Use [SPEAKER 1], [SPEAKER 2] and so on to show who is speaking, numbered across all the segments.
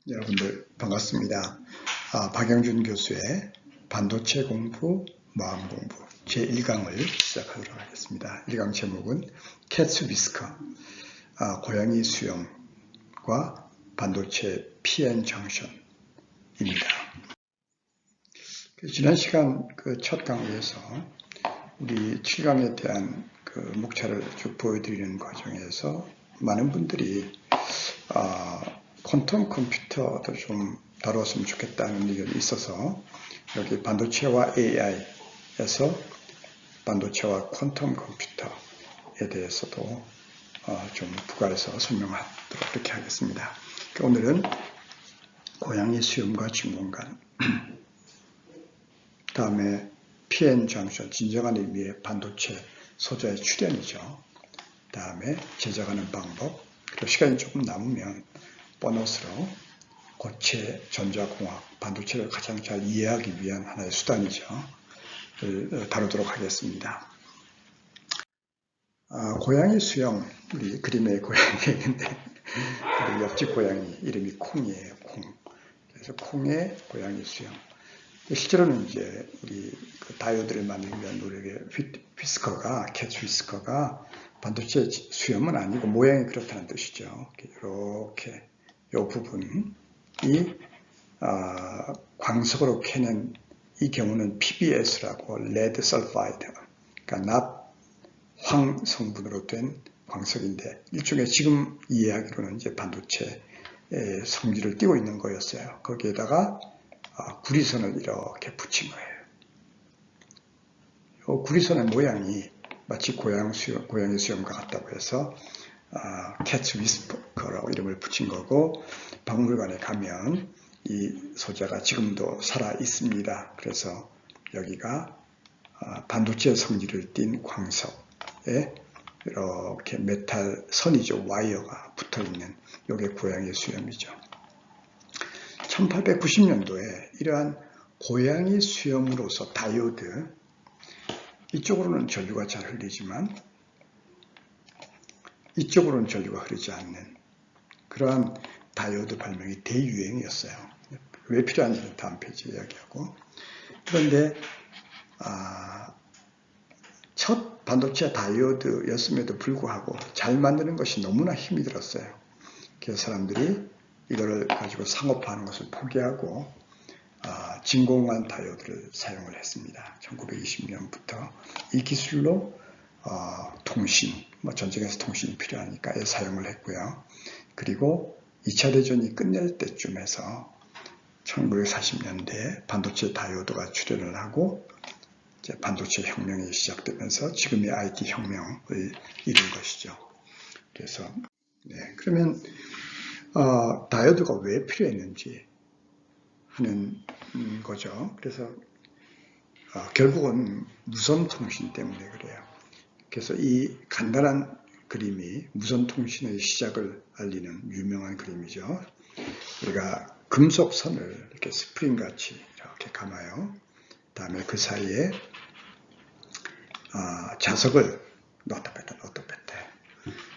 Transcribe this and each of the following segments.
[SPEAKER 1] 여러분들 반갑습니다. 박영준 교수의 반도체 공부, 마음 공부 제1강을 시작하도록 하겠습니다. 1강 제목은 캣츠 위스커, 고양이 수염과 반도체 PN 정션입니다. 지난 시간 첫 강의에서 우리 7강에 대한 목차를 쭉 보여드리는 과정에서 많은 분들이 퀀텀 컴퓨터도 좀 다뤘으면 좋겠다는 의견이 있어서 여기 반도체와 AI에서 반도체와 퀀텀 컴퓨터에 대해서도 좀 부가해서 설명하도록 그렇게 하겠습니다. 오늘은 고양이 수염과 진공관, 다음에 PN 정션, 진정한 의미의 반도체 소자의 출현이죠. 다음에 제작하는 방법, 그리고 시간이 조금 남으면 보너스로 고체 전자공학, 반도체를 가장 잘 이해하기 위한 하나의 수단이죠. 다루도록 하겠습니다. 고양이 수염, 우리 그림의 고양이인데 우리 옆집 고양이 이름이 콩이에요. 콩. 그래서 콩의 고양이 수염. 실제로는 이제 우리 다이오드를 만들기 위한 노력의 휘스커가, 캣츠 위스커가 반도체 수염은 아니고 모양이 그렇다는 뜻이죠. 이렇게 이 부분이 광석으로 캐낸 이 경우는 PBS라고 레드 설파이드, 그러니까 납황 성분으로 된 광석인데 일종의 지금 이해하기로는 이제 반도체 성질을 띠고 있는 거였어요. 거기에다가 구리선을 이렇게 붙인 거예요. 이 구리선의 모양이 마치 고양이 수염과 같다고 해서 캣츠 위스커라고 이름을 붙인 거고, 박물관에 가면 이 소재가 지금도 살아 있습니다. 그래서 여기가 반도체 성질을 띤 광석에 이렇게 메탈 선이죠. 와이어가 붙어 있는 이게 고양이 수염이죠. 1890년도에 이러한 고양이 수염으로서 다이오드, 이쪽으로는 전류가 잘 흘리지만 이쪽으로는 전류가 흐르지 않는 그러한 다이오드 발명이 대유행이었어요. 왜 필요한지는 다음 페이지에 이야기하고. 그런데 첫 반도체 다이오드였음에도 불구하고 잘 만드는 것이 너무나 힘이 들었어요. 그래서 사람들이 이거를 가지고 상업화하는 것을 포기하고 진공관 다이오드를 사용을 했습니다. 1920년부터 이 기술로 통신, 전쟁에서 통신이 필요하니까 사용을 했고요. 그리고 2차 대전이 끝낼 때쯤에서 1940년대에 반도체 다이오드가 출현을 하고 이제 반도체 혁명이 시작되면서 지금의 IT 혁명을 이룬 것이죠. 그래서 그러면 다이오드가 왜 필요했는지 하는 거죠. 그래서 결국은 무선통신 때문에 그래요. 그래서 이 간단한 그림이 무선통신의 시작을 알리는 유명한 그림이죠. 우리가 금속선을 이렇게 스프링같이 이렇게 감아요. 다음에 그 사이에 자석을 넣었다 뺐다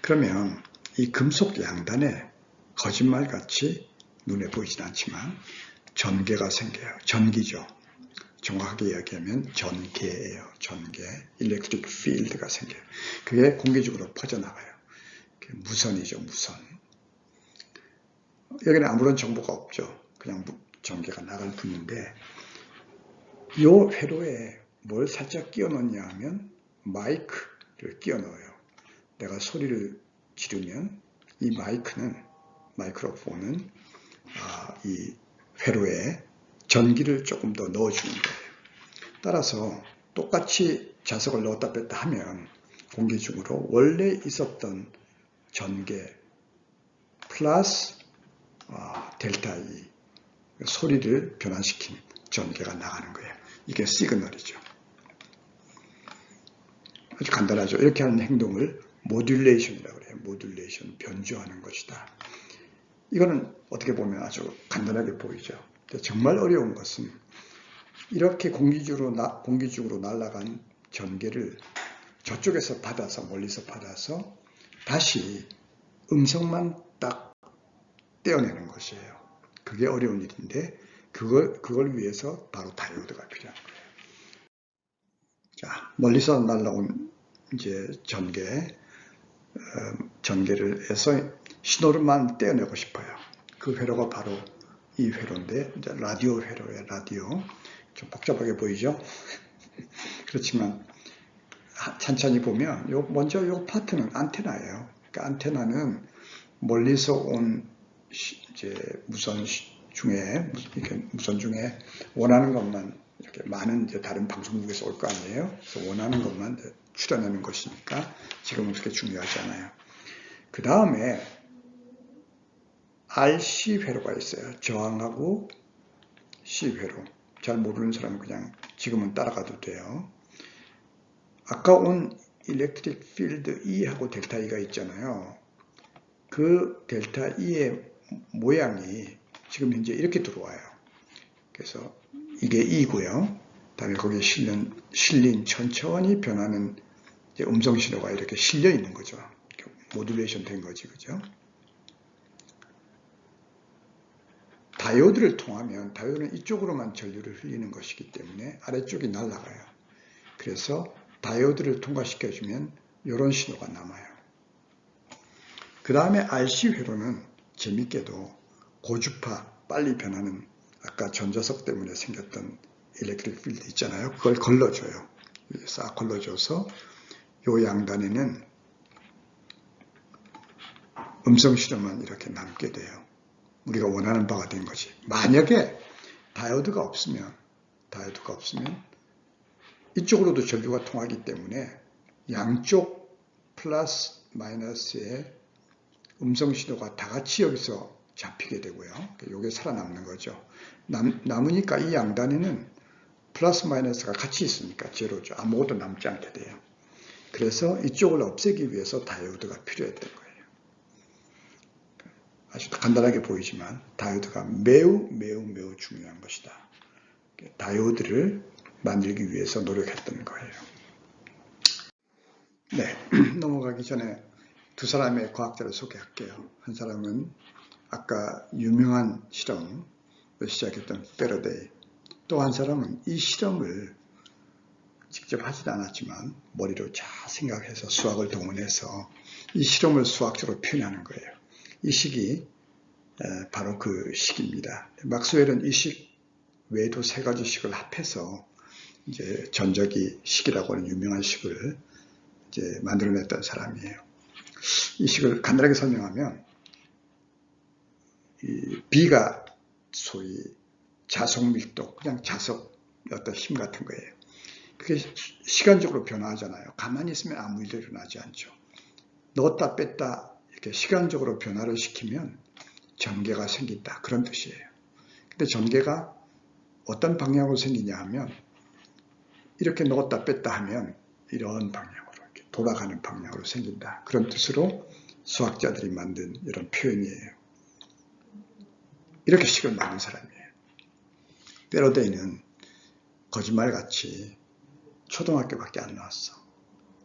[SPEAKER 1] 그러면 이 금속 양단에 거짓말같이 눈에 보이진 않지만 전개가 생겨요. 전기죠. 정확하게 이야기하면 전개예요. 전개, 일렉트릭 필드가 생겨요. 그게 공기적으로 퍼져나가요. 무선이죠. 무선. 여기는 아무런 정보가 없죠. 그냥 전개가 나갈 뿐인데 이 회로에 뭘 살짝 끼워 넣냐 하면 마이크를 끼워 넣어요. 내가 소리를 지르면 이 마이크로폰은 이 회로에 전기를 조금 더 넣어주는 거예요. 따라서 똑같이 자석을 넣었다 뺐다 하면 공기 중으로 원래 있었던 전개 플러스 델타 E 소리를 변환시킨 전개가 나가는 거예요. 이게 시그널이죠. 아주 간단하죠. 이렇게 하는 행동을 모듈레이션이라고 해요. 모듈레이션, 변조하는 것이다. 이거는 어떻게 보면 아주 간단하게 보이죠. 정말 어려운 것은 이렇게 공기중으로 날아간 전개를 저쪽에서 받아서, 멀리서 받아서 다시 음성만 딱 떼어내는 것이에요. 그게 어려운 일인데 그걸 위해서 바로 다이오드가 필요한 거예요. 자, 멀리서 날라온 이제 전개를 해서 신호를만 떼어내고 싶어요. 그 회로가 바로 이 회로인데 이제 라디오 회로예요. 라디오. 좀 복잡하게 보이죠? 그렇지만 천천히 보면 먼저 이 파트는 안테나예요. 그러니까 안테나는 멀리서 온 이제 무선 중에 원하는 것만 이렇게 많은 이제 다른 방송국에서 올 거 아니에요. 그래서 원하는 것만 출연하는 것이니까 지금은 그렇게 중요하지 않아요. 그 다음에 RC 회로가 있어요. 저항하고 C 회로. 잘 모르는 사람은 그냥 지금은 따라가도 돼요. 아까 온 일렉트릭 필드 E하고 델타 E가 있잖아요. 그 델타 E의 모양이 지금 현재 이렇게 들어와요. 그래서 이게 E고요. 다음에 거기에 실린 천천히 변하는 음성 신호가 이렇게 실려 있는 거죠. 모듈레이션 된 거지, 그죠? 다이오드를 통하면 다이오드는 이쪽으로만 전류를 흘리는 것이기 때문에 아래쪽이 날아가요. 그래서 다이오드를 통과시켜주면 이런 신호가 남아요. 그 다음에 RC 회로는 재밌게도 고주파, 빨리 변하는 아까 전자석 때문에 생겼던 일렉트릭 필드 있잖아요. 그걸 걸러줘요. 싹 걸러줘서 이 양단에는 음성 신호만 이렇게 남게 돼요. 우리가 원하는 바가 된 거지. 만약에 다이오드가 없으면 이쪽으로도 전류가 통하기 때문에 양쪽 플러스 마이너스의 음성 신호가 다 같이 여기서 잡히게 되고요. 이게 살아남는 거죠. 남으니까 이 양단에는 플러스 마이너스가 같이 있으니까 제로죠. 아무것도 남지 않게 돼요. 그래서 이쪽을 없애기 위해서 다이오드가 필요했던 거예요. 아주 간단하게 보이지만 다이오드가 매우 중요한 것이다. 다이오드를 만들기 위해서 노력했던 거예요. 네, 넘어가기 전에 두 사람의 과학자를 소개할게요. 한 사람은 아까 유명한 실험을 시작했던 패러데이, 또 한 사람은 이 실험을 직접 하지도 않았지만 머리로 잘 생각해서 수학을 동원해서 이 실험을 수학적으로 표현하는 거예요. 이 식이 바로 그 식입니다. 막스웰은 이 식 외에도 세 가지 식을 합해서 이제 전적이 식이라고 하는 유명한 식을 이제 만들어냈던 사람이에요. 이 식을 간단하게 설명하면 이 B가 소위 자석 밀도, 그냥 자석 어떤 힘 같은 거예요. 그게 시간적으로 변화하잖아요. 가만히 있으면 아무 일도 일어나지 않죠. 넣었다 뺐다 이렇게 시간적으로 변화를 시키면 전개가 생긴다, 그런 뜻이에요. 근데 전개가 어떤 방향으로 생기냐 하면 이렇게 넣었다 뺐다 하면 이런 방향으로 이렇게 돌아가는 방향으로 생긴다, 그런 뜻으로 수학자들이 만든 이런 표현이에요. 이렇게 식을 만든 사람이에요. 패러데이는 거짓말같이 초등학교밖에 안 나왔어.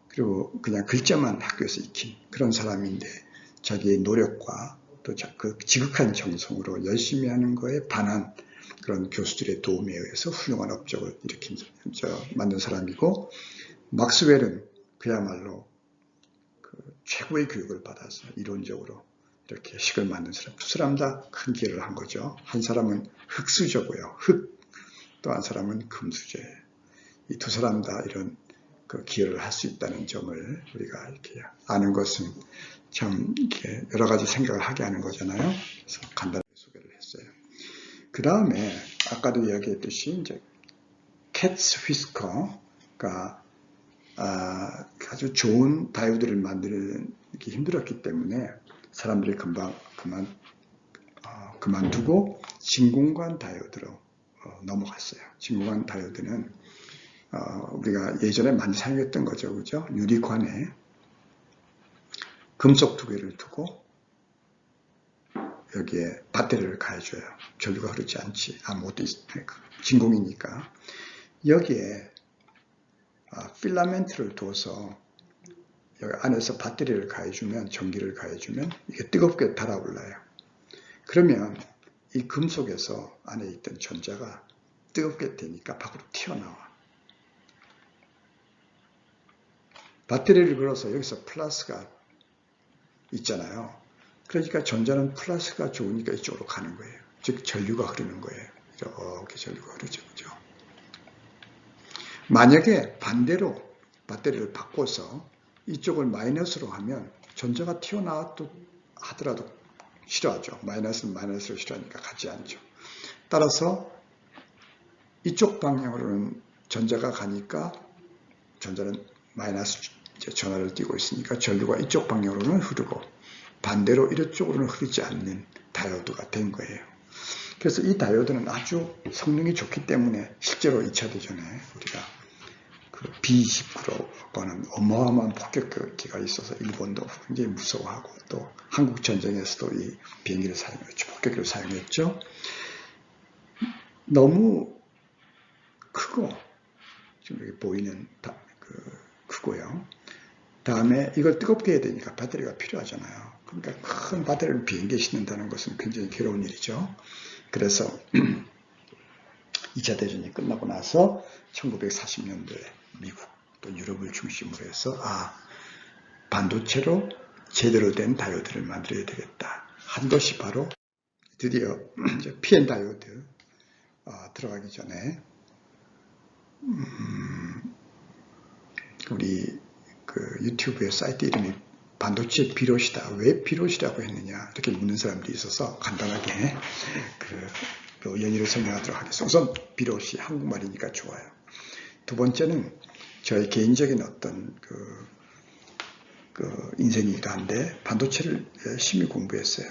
[SPEAKER 1] 그리고 그냥 글자만 학교에서 익힌 그런 사람인데 자기의 노력과 또 그 지극한 정성으로 열심히 하는 거에 반한 그런 교수들의 도움에 의해서 훌륭한 업적을 만든 사람이고, 막스웰은 그야말로 그 최고의 교육을 받아서 이론적으로 이렇게 식을 만든 사람, 두 사람 다 큰 기여를 한 거죠. 한 사람은 흙수저고요. 흙. 또 한 사람은 금수저예요. 이 두 사람 다 이런 그 기여를 할 수 있다는 점을 우리가 이렇게 아는 것은 참 이렇게 여러 가지 생각을 하게 하는 거잖아요. 그래서 간단하게 소개를 했어요. 그 다음에 아까도 이야기했듯이 이제 캣츠 휘스커가 아주 좋은 다이오드를 만들기 힘들었기 때문에 사람들이 금방 그만두고 진공관 다이오드로 넘어갔어요. 진공관 다이오드는 우리가 예전에 많이 사용했던 거죠. 그죠? 유리관에 금속 두 개를 두고 여기에 배터리를 가해줘요. 전류가 흐르지 않지. 아무것도 진공이니까. 여기에 필라멘트를 둬서 여기 안에서 배터리를 가해주면, 전기를 가해주면 이게 뜨겁게 달아올라요. 그러면 이 금속에서 안에 있던 전자가 뜨겁게 되니까 밖으로 튀어나와. 배터리를 걸어서 여기서 플러스가 있잖아요. 그러니까 전자는 플러스가 좋으니까 이쪽으로 가는 거예요. 즉 전류가 흐르는 거예요. 이렇게 전류가 흐르죠. 그죠? 만약에 반대로 배터리를 바꿔서 이쪽을 마이너스로 하면 전자가 튀어나왔다 하더라도 싫어하죠. 마이너스는 마이너스로 싫어하니까 가지 않죠. 따라서 이쪽 방향으로는 전자가 가니까 전자는 마이너스 전하를 띄고 있으니까 전류가 이쪽 방향으로는 흐르고 반대로 이쪽으로는 흐르지 않는 다이오드가 된 거예요. 그래서 이 다이오드는 아주 성능이 좋기 때문에 실제로 2차 대전에 우리가 그 B-29라고 하는 어마어마한 폭격기가 있어서 일본도 굉장히 무서워하고 또 한국 전쟁에서도 이 비행기를 사용했죠. 폭격기를 사용했죠. 너무 크고 지금 여기 보이는 크고요. 다음에 이걸 뜨겁게 해야 되니까 배터리가 필요하잖아요. 그러니까 큰 배터리를 비행기에 싣는다는 것은 굉장히 괴로운 일이죠. 그래서 2차 대전이 끝나고 나서 1940년도에 미국 또 유럽을 중심으로 해서 반도체로 제대로 된 다이오드를 만들어야 되겠다 한 것이 바로 드디어 PN 다이오드 들어가기 전에 우리 그 유튜브의 사이트 이름이 반도체 비롯이다. 왜 비롯이라고 했느냐 이렇게 묻는 사람들이 있어서 간단하게 그 연의를 설명하도록 하겠습니다. 우선 비롯이 한국말이니까 좋아요. 두 번째는 저의 개인적인 어떤 그 인생이기도 한데 반도체를 열심히 공부했어요.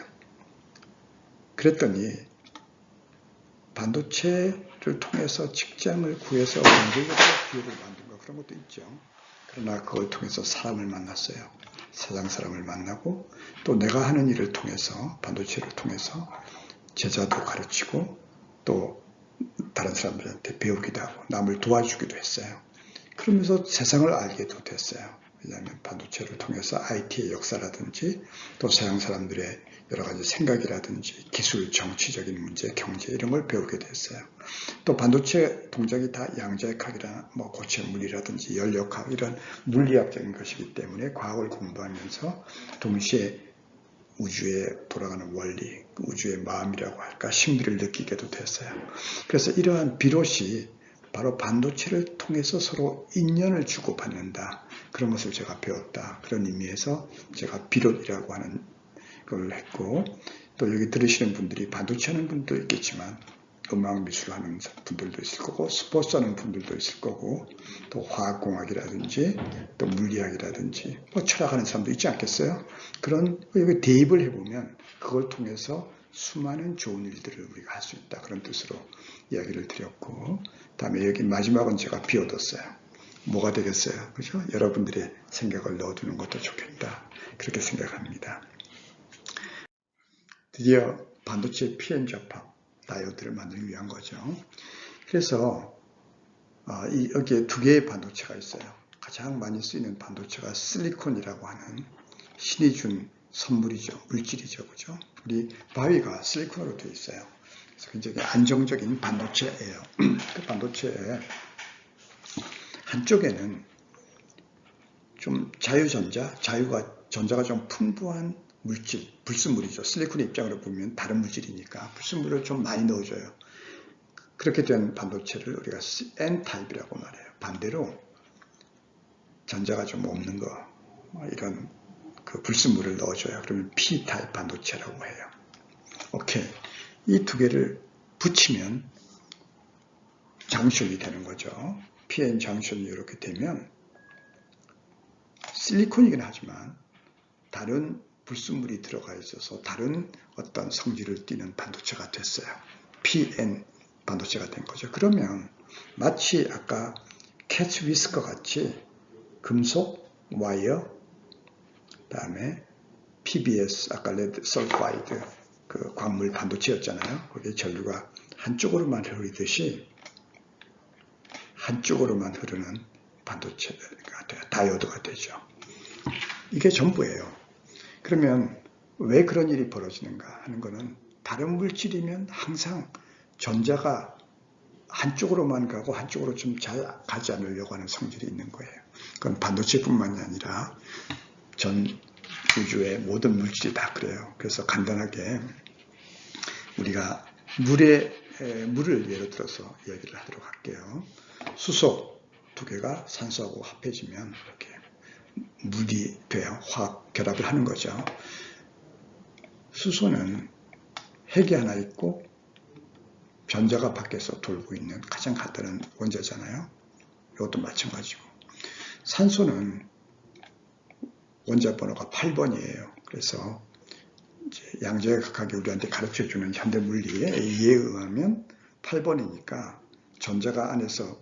[SPEAKER 1] 그랬더니 반도체를 통해서 직장을 구해서 경제적으로 기회를 만든 거 그런 것도 있죠. 그러나 그걸 통해서 사람을 만났어요. 세상 사람을 만나고 또 내가 하는 일을 통해서 반도체를 통해서 제자도 가르치고 또 다른 사람들한테 배우기도 하고 남을 도와주기도 했어요. 그러면서 세상을 알게도 됐어요. 왜냐하면 반도체를 통해서 IT의 역사라든지 또 서양 사람들의 여러 가지 생각이라든지 기술, 정치적인 문제, 경제 이런 걸 배우게 됐어요. 또 반도체 동작이 다 양자역학이나 고체 물리라든지 연력학 이런 물리학적인 것이기 때문에 과학을 공부하면서 동시에 우주에 돌아가는 원리, 우주의 마음이라고 할까 신비를 느끼게도 됐어요. 그래서 이러한 비롯이 바로 반도체를 통해서 서로 인연을 주고받는다. 그런 것을 제가 배웠다. 그런 의미에서 제가 비롯이라고 하는 걸 했고 또 여기 들으시는 분들이 반도체 하는 분도 있겠지만 음악 미술 하는 분들도 있을 거고 스포츠 하는 분들도 있을 거고 또 화학공학이라든지 또 물리학이라든지 철학하는 사람도 있지 않겠어요? 그런 여기 대입을 해보면 그걸 통해서 수많은 좋은 일들을 우리가 할 수 있다. 그런 뜻으로 이야기를 드렸고 다음에 여기 마지막은 제가 비워뒀어요. 뭐가 되겠어요? 그죠? 여러분들의 생각을 넣어두는 것도 좋겠다. 그렇게 생각합니다. 드디어 반도체 PN 접합 다이오드를 만들기 위한 거죠. 그래서 여기에 두 개의 반도체가 있어요. 가장 많이 쓰이는 반도체가 실리콘이라고 하는 신이 준 선물이죠. 물질이죠. 그죠? 우리 바위가 실리콘으로 되어 있어요. 그래서 굉장히 안정적인 반도체예요. 그 반도체에 한쪽에는 좀 전자가 좀 풍부한 물질, 불순물이죠. 실리콘의 입장으로 보면 다른 물질이니까 불순물을 좀 많이 넣어줘요. 그렇게 된 반도체를 우리가 N타입이라고 말해요. 반대로 전자가 좀 없는 거, 이런 그 불순물을 넣어줘요. 그러면 P타입 반도체라고 해요. 오케이. 이 두 개를 붙이면 장션이 되는 거죠. PN 장션이 이렇게 되면 실리콘이긴 하지만 다른 불순물이 들어가 있어서 다른 어떤 성질을 띠는 반도체가 됐어요. PN 반도체가 된 거죠. 그러면 마치 아까 캐치 위스커 같이 금속, 와이어, 다음에 PBS, 아까 레드 설파이드 그 광물 반도체였잖아요. 거기에 전류가 한쪽으로만 흐르듯이 한쪽으로만 흐르는 반도체가 돼요. 다이오드가 되죠. 이게 전부예요. 그러면 왜 그런 일이 벌어지는가 하는 거는 다른 물질이면 항상 전자가 한쪽으로만 가고 한쪽으로 좀 잘 가지 않으려고 하는 성질이 있는 거예요. 그건 반도체뿐만이 아니라 전 우주의 모든 물질이 다 그래요. 그래서 간단하게 우리가 물을 예로 들어서 이야기를 하도록 할게요. 수소 두 개가 산소하고 합해지면 이렇게 물이 돼요. 화학 결합을 하는 거죠. 수소는 핵이 하나 있고 전자가 밖에서 돌고 있는 가장 간단한 원자잖아요. 이것도 마찬가지고. 산소는 원자 번호가 8번이에요. 그래서 양자에 각각이 우리한테 가르쳐주는 현대 물리의 이해에 의하면 8번이니까 전자가 안에서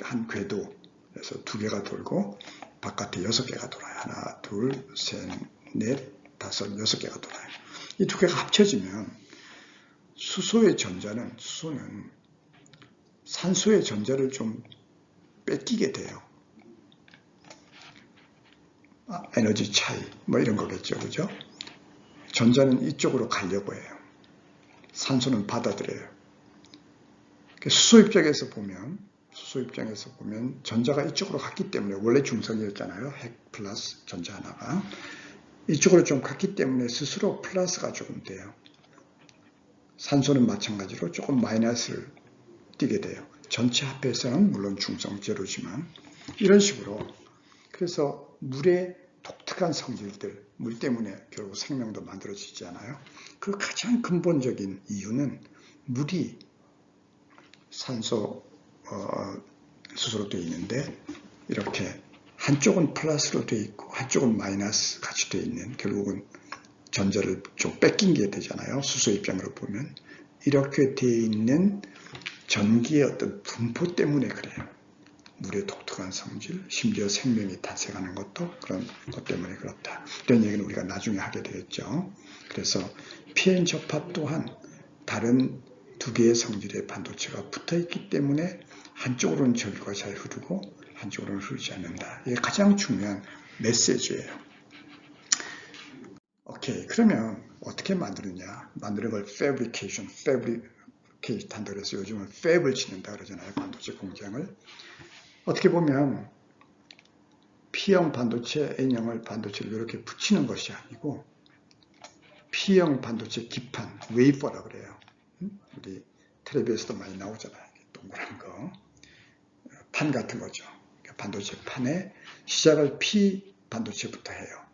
[SPEAKER 1] 한 궤도에서 두 개가 돌고 바깥에 6개가 돌아요. 하나, 둘, 셋, 넷, 다섯, 6개가 돌아요. 이 두 개가 합쳐지면 수소는 산소의 전자를 좀 뺏기게 돼요. 에너지 차이 뭐 이런 거겠죠. 그죠? 전자는 이쪽으로 가려고 해요. 산소는 받아들여요. 수소 입장에서 보면 전자가 이쪽으로 갔기 때문에 원래 중성이었잖아요. 핵 플러스 전자 하나가 이쪽으로 좀 갔기 때문에 스스로 플러스가 조금 돼요. 산소는 마찬가지로 조금 마이너스를 띄게 돼요. 전체 합해서는 물론 중성 제로지만 이런 식으로 그래서 물의 독특한 성질들, 물 때문에 결국 생명도 만들어지지 않아요. 그 가장 근본적인 이유는 물이 산소, 수소로 되어 있는데 이렇게 한쪽은 플러스로 되어 있고 한쪽은 마이너스 같이 되어 있는 결국은 전자를 좀 뺏긴 게 되잖아요. 수소 입장으로 보면 이렇게 되어 있는 전기의 어떤 분포 때문에 그래요. 물의 독특한 성질, 심지어 생명이 탄생하는 것도 그런 것 때문에 그렇다. 이런 얘기는 우리가 나중에 하게 되겠죠. 그래서 PN 접합 또한 다른 두 개의 성질의 반도체가 붙어있기 때문에 한쪽으로는 전기가 잘 흐르고 한쪽으로는 흐르지 않는다. 이게 가장 중요한 메시지예요. 오케이, 그러면 어떻게 만드느냐? 만드는 걸 fabrication 한다 그래서 요즘은 팹을 짓는다 그러잖아요. 반도체 공장을. 어떻게 보면 P형 반도체, N형을 반도체를 이렇게 붙이는 것이 아니고 P형 반도체 기판, 웨이퍼라고 그래요. 우리 텔레비에서도 많이 나오잖아요. 동그란 거. 판 같은 거죠. 반도체 판에 시작을 P 반도체부터 해요.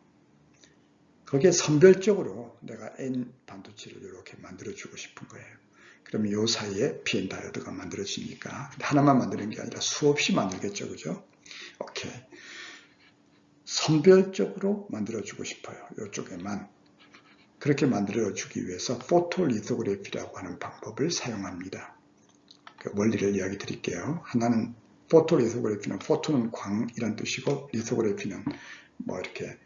[SPEAKER 1] 거기에 선별적으로 내가 N 반도체를 이렇게 만들어주고 싶은 거예요. 그러면 이 사이에 PN 다이오드가 만들어지니까 하나만 만드는 게 아니라 수없이 만들겠죠. 그죠? 오케이. 선별적으로 만들어주고 싶어요. 이쪽에만. 그렇게 만들어주기 위해서 포토리토그래피라고 하는 방법을 사용합니다. 그 원리를 이야기 드릴게요. 하나는 포토리토그래피는 포토는 광이란 뜻이고 리토그래피는 뭐 이렇게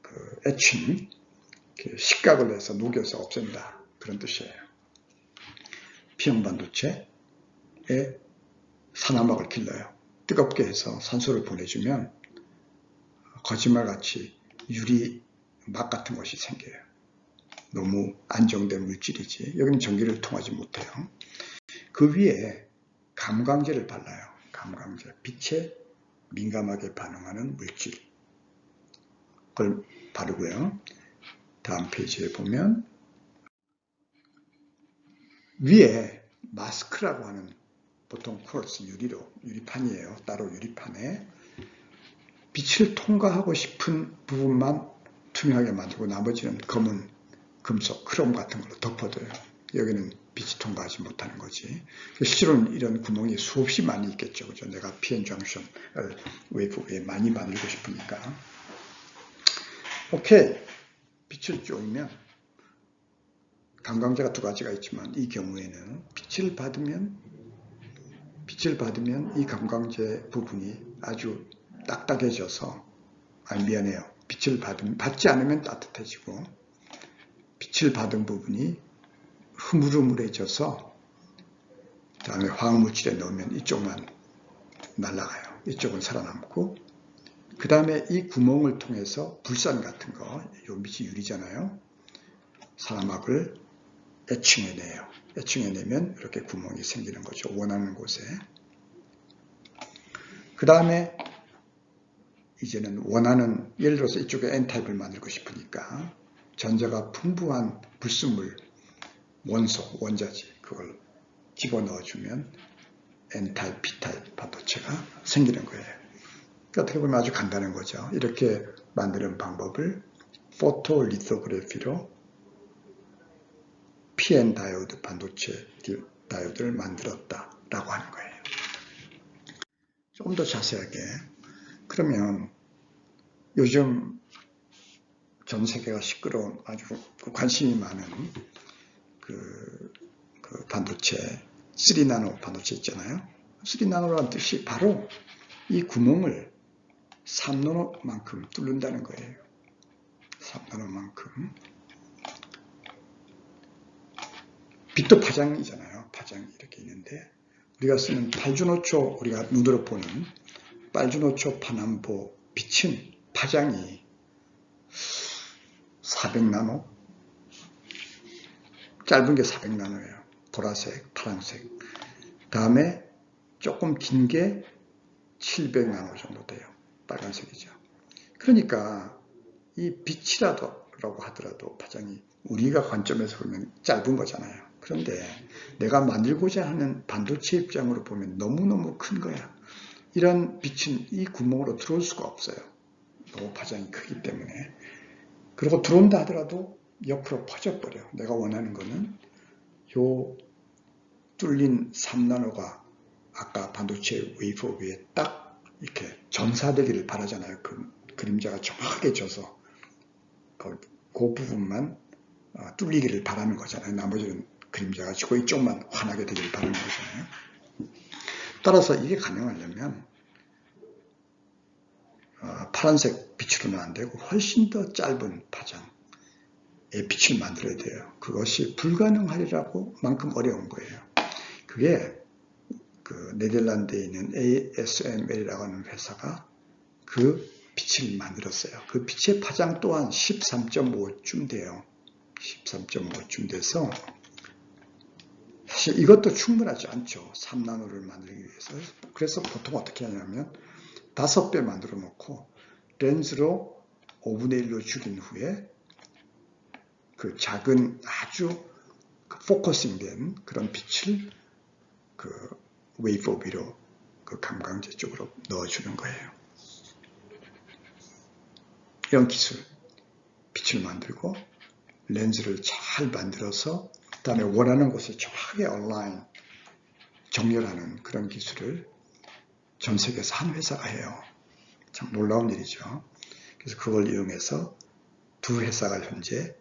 [SPEAKER 1] 그 etching, 식각을 해서 녹여서 없앤다. 그런 뜻이에요. P형 반도체에 산화막을 길러요. 뜨겁게 해서 산소를 보내주면 거짓말같이 유리막 같은 것이 생겨요. 너무 안정된 물질이지. 여기는 전기를 통하지 못해요. 그 위에 감광제를 발라요. 감광제. 빛에 민감하게 반응하는 물질. 그걸 바르고요. 다음 페이지에 보면 위에 마스크라고 하는 보통 쿼츠 유리판이에요. 따로 유리판에 빛을 통과하고 싶은 부분만 투명하게 만들고 나머지는 검은 금속, 크롬 같은 걸로 덮어둬요. 여기는 빛이 통과하지 못하는 거지. 실제로는 이런 구멍이 수없이 많이 있겠죠. 그죠? 내가 PN 정션 웨이프에 많이 만들고 싶으니까. 오케이. 빛을 쬐면 감광제가 두 가지가 있지만 이 경우에는 빛을 받으면 이 감광제 부분이 아주 딱딱해져서 미안해요. 빛을 받지 않으면 따뜻해지고 빛을 받은 부분이 흐물흐물해져서 다음에 화학물질에 넣으면 이쪽만 날아가요. 이쪽은 살아남고 그 다음에 이 구멍을 통해서 불산 같은 거, 요 밑이 유리잖아요. 산화막을 애칭해내요. 애칭해내면 이렇게 구멍이 생기는 거죠. 원하는 곳에. 그 다음에 이제는 원하는, 예를 들어서 이쪽에 N타입을 만들고 싶으니까 전자가 풍부한 불순물, 원소, 원자재 그걸 집어넣어주면 N타입, P타입 반도체가 생기는 거예요. 그러니까 어떻게 보면 아주 간단한 거죠. 이렇게 만드는 방법을 포토리토그래피로 PN 다이오드 반도체 다이오드를 만들었다라고 하는 거예요. 조금 더 자세하게. 그러면 요즘 전 세계가 시끄러운 아주 관심이 많은 그 반도체 3나노 반도체 있잖아요. 3나노라는 뜻이 바로 이 구멍을 3나노만큼 뚫는다는 거예요. 3나노만큼. 빛도 파장이잖아요. 파장이 이렇게 있는데 우리가 쓰는 발주노초, 우리가 눈으로 보는 발주노초 파남보 빛은 파장이 400나노, 짧은 게 400나노예요. 보라색, 파란색. 다음에 조금 긴 게 700나노 정도 돼요. 빨간색이죠. 그러니까 이 빛이라고 하더라도 파장이 우리가 관점에서 보면 짧은 거잖아요. 그런데 내가 만들고자 하는 반도체 입장으로 보면 너무너무 큰 거야. 이런 빛은 이 구멍으로 들어올 수가 없어요. 너무 파장이 크기 때문에. 그리고 들어온다 하더라도 옆으로 퍼져버려. 내가 원하는 거는 요 뚫린 3나노가 아까 반도체 웨이퍼 위에 딱 이렇게 전사되기를 바라잖아요. 그 그림자가 정확하게 져서 그 부분만 뚫리기를 바라는 거잖아요. 나머지는 그림자가 지고 이쪽만 환하게 되기를 바라는 거잖아요. 따라서 이게 가능하려면 파란색 빛으로는 안 되고 훨씬 더 짧은 파장의 빛을 만들어야 돼요. 그것이 불가능하리라고 만큼 어려운 거예요. 그게 그 네덜란드에 있는 ASML이라고 하는 회사가 그 빛을 만들었어요. 그 빛의 파장 또한 13.5쯤 돼요. 13.5쯤 돼서 사실 이것도 충분하지 않죠. 3나노를 만들기 위해서. 그래서 보통 어떻게 하냐면 5배 만들어 놓고 렌즈로 5분의 1로 줄인 후에 그 작은 아주 포커싱된 그런 빛을 그 웨이퍼 위로 그 감광제 쪽으로 넣어주는 거예요. 이런 기술, 빛을 만들고 렌즈를 잘 만들어서 그다음에 원하는 곳에 정확하게 온라인 정렬하는 그런 기술을 전 세계에서 한 회사가 해요. 참 놀라운 일이죠. 그래서 그걸 이용해서 두 회사가 현재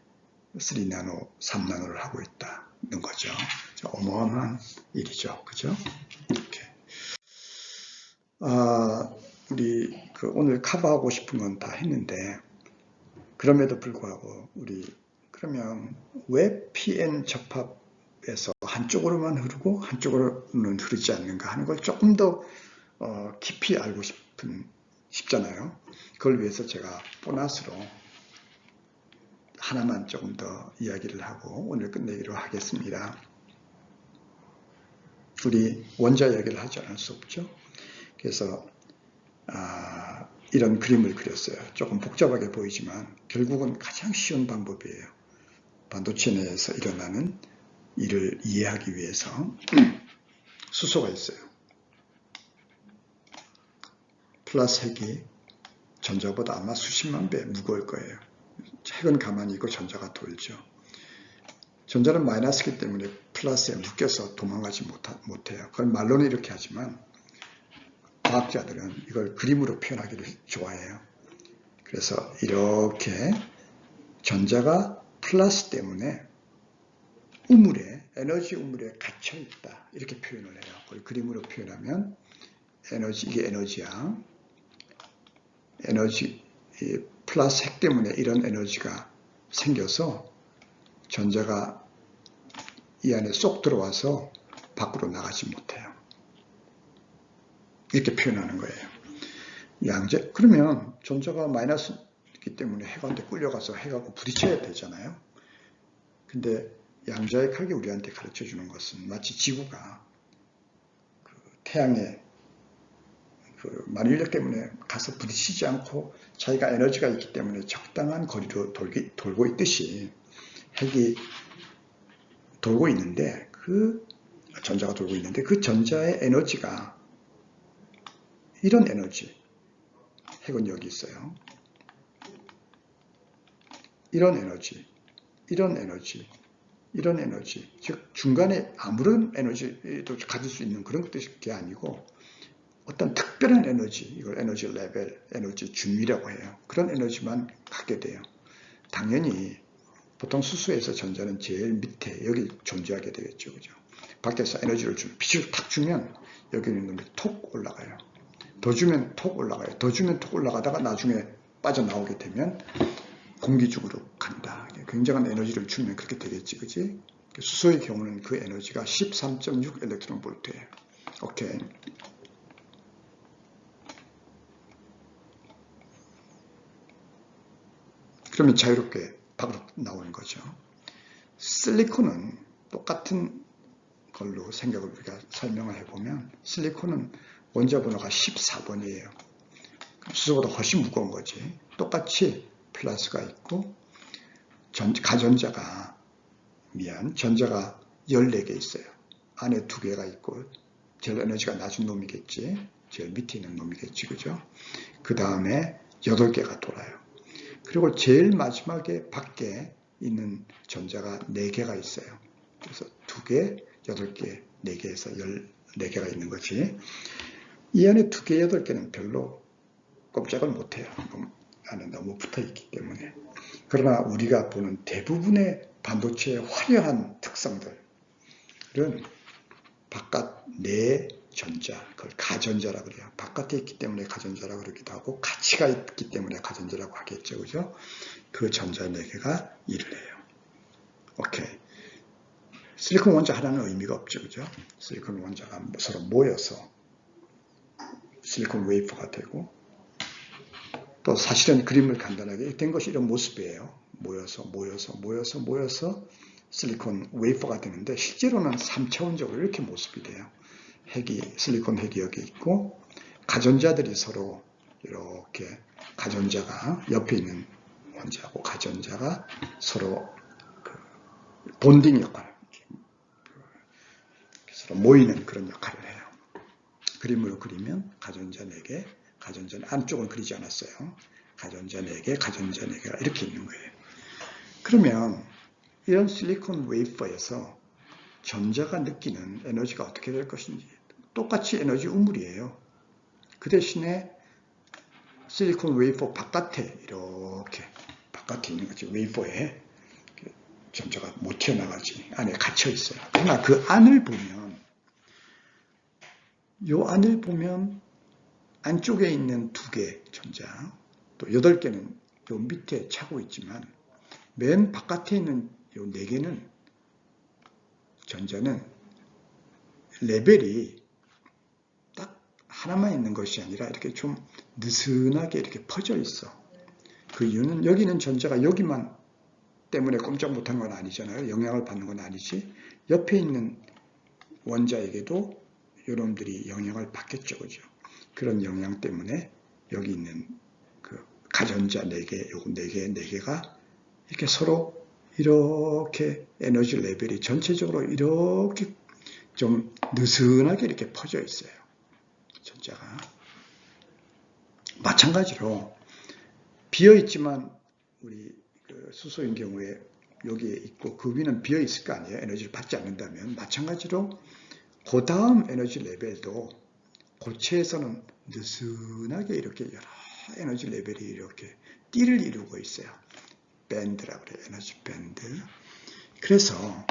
[SPEAKER 1] 3나노, 3나노를 하고 있다는 거죠. 어마어마한 일이죠. 그죠? 이렇게. 우리 오늘 커버하고 싶은 건 다 했는데 그럼에도 불구하고 우리 그러면 왜 PN 접합에서 한쪽으로만 흐르고 한쪽으로는 흐르지 않는가 하는 걸 조금 더 깊이 알고 싶잖아요. 그걸 위해서 제가 보너스로 하나만 조금 더 이야기를 하고 오늘 끝내기로 하겠습니다. 우리 원자 이야기를 하지 않을 수 없죠. 그래서 이런 그림을 그렸어요. 조금 복잡하게 보이지만 결국은 가장 쉬운 방법이에요. 반도체 내에서 일어나는 일을 이해하기 위해서 수소가 있어요. 플러스 핵이 전자보다 아마 수십만 배 무거울 거예요. 핵은 가만히 있고 전자가 돌죠. 전자는 마이너스이기 때문에 플러스에 묶여서 도망가지 못해요. 그건 말로는 이렇게 하지만 과학자들은 이걸 그림으로 표현하기를 좋아해요. 그래서 이렇게 전자가 플러스 때문에 에너지 우물에 갇혀있다 이렇게 표현을 해요. 그걸 그림으로 표현하면 이게 에너지야. 에너지 플러스 핵 때문에 이런 에너지가 생겨서 전자가 이 안에 쏙 들어와서 밖으로 나가지 못해요. 이렇게 표현하는 거예요. 양재 그러면 전자가 마이너스이기 때문에 핵한테 끌려가서 핵하고 부딪혀야 되잖아요. 근데 양자역학이 우리한테 가르쳐 주는 것은 마치 지구가 그 태양의 그 만일력 때문에 가서 부딪히지 않고 자기가 에너지가 있기 때문에 적당한 거리로 돌고 있듯이 핵이 돌고 있는데 전자가 돌고 있는데 그 전자의 에너지가 이런 에너지, 핵은 여기 있어요. 이런 에너지, 이런 에너지, 이런 에너지, 즉 중간에 아무런 에너지도 가질 수 있는 그런 것이 아니고 어떤 특별한 에너지, 이걸 에너지 레벨, 에너지 중위라고 해요. 그런 에너지만 갖게 돼요. 당연히 보통 수소에서 전자는 제일 밑에 여기 존재하게 되겠죠. 그죠? 밖에서 에너지를 빛을 탁 주면 여기 있는 놈이 톡 올라가요. 더 주면 톡 올라가요. 더 주면 톡 올라가다가 나중에 빠져나오게 되면 공기 중으로 간다. 굉장한 에너지를 주면 그렇게 되겠지. 그지? 수소의 경우는 그 에너지가 13.6 일렉트론 볼트예요. 오케이. 그러면 자유롭게 밖으로 나오는 거죠. 실리콘은 똑같은 걸로 생각을 우리가 설명을 해보면 실리콘은 원자 번호가 14번이에요. 수소보다 훨씬 무거운 거지. 똑같이 플러스가 있고 전자가 14개 있어요. 안에 2개가 있고 제일 에너지가 낮은 놈이겠지. 제일 밑에 있는 놈이겠지. 그죠? 그 다음에 8개가 돌아요. 그리고 제일 마지막에 밖에 있는 전자가 4개가 있어요. 그래서 2개, 8개, 4개에서 14개가 있는 거지. 이 안에 2개, 8개는 별로 꼼짝을 못해요. 안에 너무 붙어 있기 때문에. 그러나 우리가 보는 대부분의 반도체의 화려한 특성들은 바깥 내 전자, 그걸 가전자라고 그래요. 바깥에 있기 때문에 가전자라고 그러기도 하고 가치가 있기 때문에 가전자라고 하겠죠. 그죠? 그 전자 4개가 일을 해요. 오케이. 실리콘 원자 하나는 의미가 없죠. 그죠? 실리콘 원자가 서로 모여서 실리콘 웨이퍼가 되고 또 사실은 그림을 간단하게 된 것이 이런 모습이에요. 모여서 실리콘 웨이퍼가 되는데 실제로는 3차원적으로 이렇게 모습이 돼요. 실리콘 핵이 여기 있고 가전자들이 서로 이렇게 가전자가 옆에 있는 원자하고 가전자가 서로 본딩 역할, 서로 모이는 그런 역할을 해요. 그림으로 그리면 가전자 4개, 가전자는 안쪽은 그리지 않았어요. 가전자 4개, 가전자 4개가 이렇게 있는 거예요. 그러면 이런 실리콘 웨이퍼에서 전자가 느끼는 에너지가 어떻게 될 것인지 똑같이 에너지 우물이에요. 그 대신에 실리콘 웨이퍼 바깥에 이렇게 바깥에 있는 거지. 웨이퍼에 전자가 못 튀어나가지. 안에 갇혀 있어요. 그러나 그 안을 보면 안쪽에 있는 2개 전자 또 8개는 요 밑에 차고 있지만 맨 바깥에 있는 요 4개는 전자는 레벨이 딱 하나만 있는 것이 아니라 이렇게 좀 느슨하게 이렇게 퍼져 있어. 그 이유는 여기 있는 전자가 여기만 때문에 꼼짝 못한 건 아니잖아요. 영향을 받는 건 아니지. 옆에 있는 원자에게도 이놈들이 영향을 받겠죠. 그죠? 그런 영향 때문에 여기 있는 그 가전자 4개, 요거 4개가 이렇게 서로 이렇게 에너지 레벨이 전체적으로 이렇게 좀 느슨하게 이렇게 퍼져 있어요. 전자가. 마찬가지로 비어있지만 우리 수소인 경우에 여기에 있고 그 위는 비어있을 거 아니에요. 에너지를 받지 않는다면. 마찬가지로 그 다음 에너지 레벨도 고체에서는 느슨하게 이렇게 여러 에너지 레벨이 이렇게 띠를 이루고 있어요. 밴드라고 그래요. 에너지 밴드. 그래서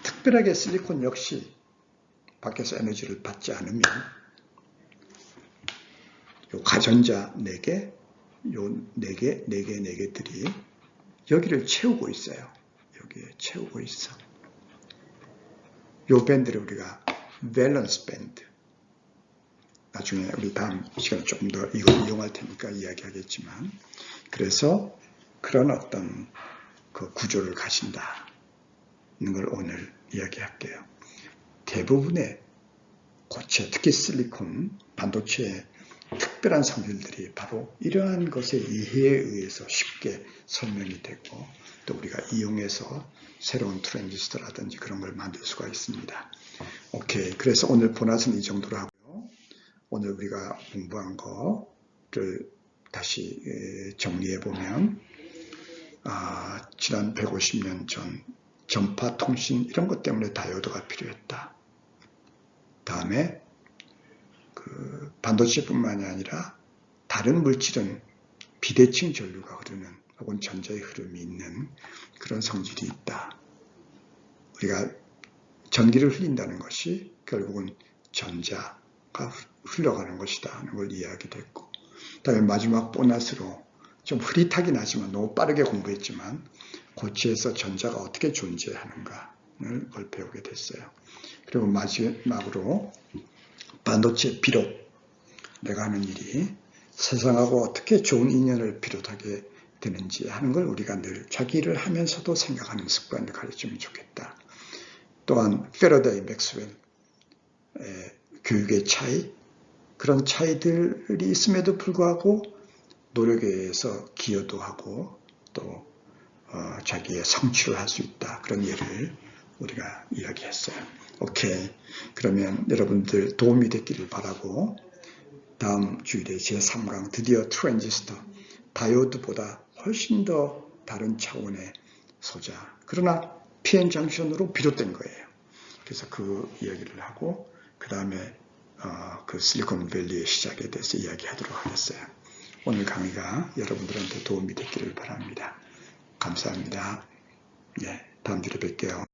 [SPEAKER 1] 특별하게 실리콘 역시 밖에서 에너지를 받지 않으면 요 가전자 4개, 요 4개들이 여기를 채우고 있어요. 여기에 채우고 있어. 요 밴드를 우리가 밸런스 밴드. 나중에 우리 다음 시간에 조금 더 이걸 이용할 테니까 이야기하겠지만, 그래서 그런 어떤 그 구조를 가진다. 있는 걸 오늘 이야기할게요. 대부분의 고체, 특히 실리콘, 반도체의 특별한 성질들이 바로 이러한 것의 이해에 의해서 쉽게 설명이 되고 또 우리가 이용해서 새로운 트랜지스터라든지 그런 걸 만들 수가 있습니다. 오케이. 그래서 오늘 보너스는 이 정도로 하고요. 오늘 우리가 공부한 거를 다시 정리해 보면 지난 150년 전 전파 통신 이런 것 때문에 다이오드가 필요했다. 다음에 그 반도체뿐만이 아니라 다른 물질은 비대칭 전류가 흐르는 혹은 전자의 흐름이 있는 그런 성질이 있다. 우리가 전기를 흘린다는 것이 결국은 전자가 흘러가는 것이다 하는 걸 이야기됐고, 그다음에 마지막 보너스로 좀 흐릿하긴 하지만 너무 빠르게 공부했지만 고체에서 전자가 어떻게 존재하는가를 배우게 됐어요. 그리고 마지막으로 반도체 비롯 내가 하는 일이 세상하고 어떻게 좋은 인연을 비롯하게 되는지 하는 걸 우리가 늘 자기 일을 하면서도 생각하는 습관을 가르치면 좋겠다. 또한 패러다이 맥스웰 교육의 차이, 그런 차이들이 있음에도 불구하고 노력에 의해서 기여도 하고 또 자기의 성취를 할 수 있다. 그런 예를 우리가 이야기했어요. 오케이. 그러면 여러분들 도움이 됐기를 바라고 다음 주일에 제3강 드디어 트랜지스터, 다이오드보다 훨씬 더 다른 차원의 소자, 그러나 PN 장션으로 비롯된 거예요. 그래서 그 이야기를 하고 그 다음에 그 실리콘밸리의 시작에 대해서 이야기하도록 하겠어요. 오늘 강의가 여러분들한테 도움이 됐기를 바랍니다. 감사합니다. 다음 주에 뵐게요.